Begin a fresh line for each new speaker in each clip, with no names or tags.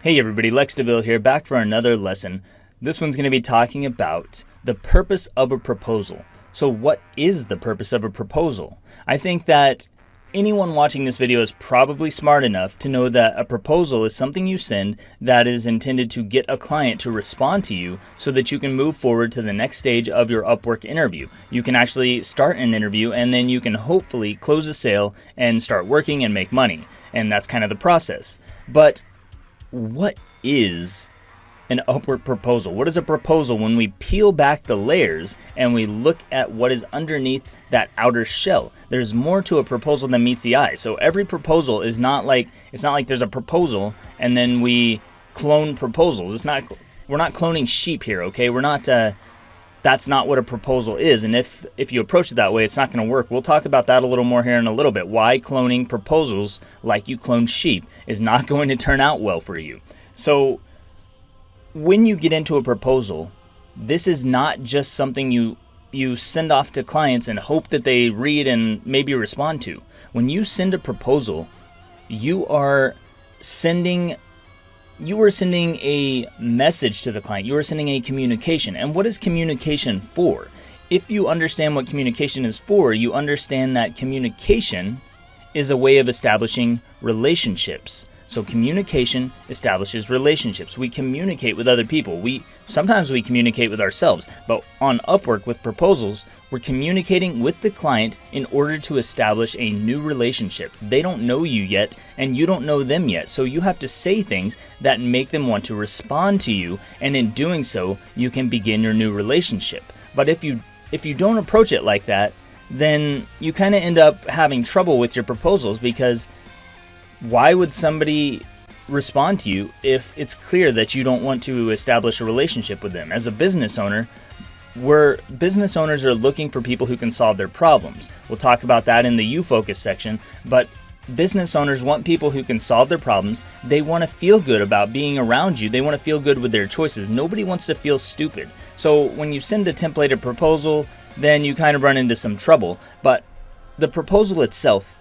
Hey everybody, Lex DeVille here, back for another lesson. This one's going to be talking about the purpose of a proposal. So what is the purpose of a proposal? I think that anyone watching this video is probably smart enough to know that a proposal is something you send that is intended to get a client to respond to you so that you can move forward to the next stage of your Upwork interview. You can actually start an interview and then you can hopefully close a sale and start working and make money. And that's kind of the process. But what is an Upwork proposal? What is a proposal when we peel back the layers and we look at what is underneath that outer shell? There's more to a proposal than meets the eye. So every proposal is not like, it's not like there's a proposal and then we clone proposals. We're not cloning sheep here, okay? That's not what a proposal is. And if you approach it that way, it's not going to work. We'll talk about that a little more here in a little bit. Why cloning proposals like you clone sheep is not going to turn out well for you. So when you get into a proposal, this is not just something you send off to clients and hope that they read and maybe respond to. When you send a proposal, you are sending a message to the client. You are sending a communication. And what is communication for? If you understand what communication is for, you understand that communication is a way of establishing relationships. So communication establishes relationships. We communicate with other people. Sometimes we communicate with ourselves, but on Upwork with proposals, we're communicating with the client in order to establish a new relationship. They don't know you yet, and you don't know them yet. So you have to say things that make them want to respond to you, and in doing so, you can begin your new relationship. But if you don't approach it like that, then you kind of end up having trouble with your proposals, because why would somebody respond to you if it's clear that you don't want to establish a relationship with them? As a business owner, business owners are looking for people who can solve their problems. We'll talk about that in the You Focus section, but business owners want people who can solve their problems. They want to feel good about being around you. They want to feel good with their choices. Nobody wants to feel stupid. So when you send a templated proposal, then you kind of run into some trouble. But the proposal itself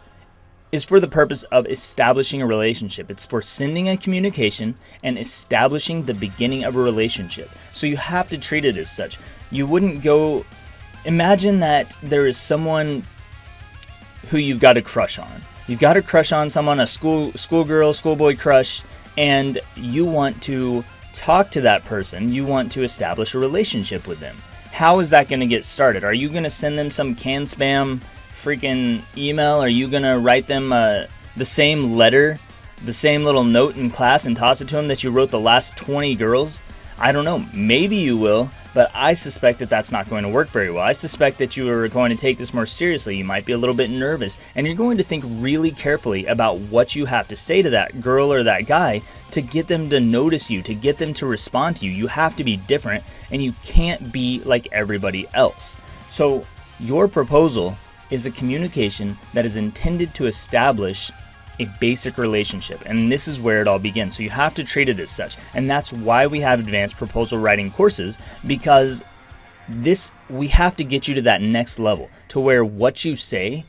is for the purpose of establishing a relationship. It's for sending a communication and establishing the beginning of a relationship. So you have to treat it as such. You wouldn't go, imagine that there is someone who you've got a crush on. You've got a crush on someone, a schoolgirl, schoolboy crush, and you want to talk to that person. You want to establish a relationship with them. How is that going to get started? Are you going to send them some canned spam freaking email? Are you gonna write them the same letter, the same little note in class and toss it to them that you wrote the last 20 girls? I don't know, maybe you will, but I suspect that that's not going to work very well. I suspect that you are going to take this more seriously. You might be a little bit nervous, and you're going to think really carefully about what you have to say to that girl or that guy to get them to notice you, to get them to respond to you. You have to be different, and you can't be like everybody else. So your proposal is a communication that is intended to establish a basic relationship, and this is where it all begins. So you have to treat it as such, and that's why we have advanced proposal writing courses, because we have to get you to that next level, to where what you say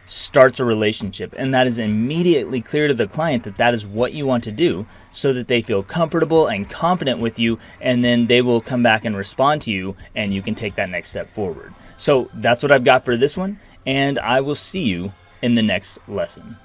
starts a relationship, and that is immediately clear to the client that that is what you want to do, so that they feel comfortable and confident with you, and then they will come back and respond to you, and you can take that next step forward. So that's what I've got for this one, and I will see you in the next lesson.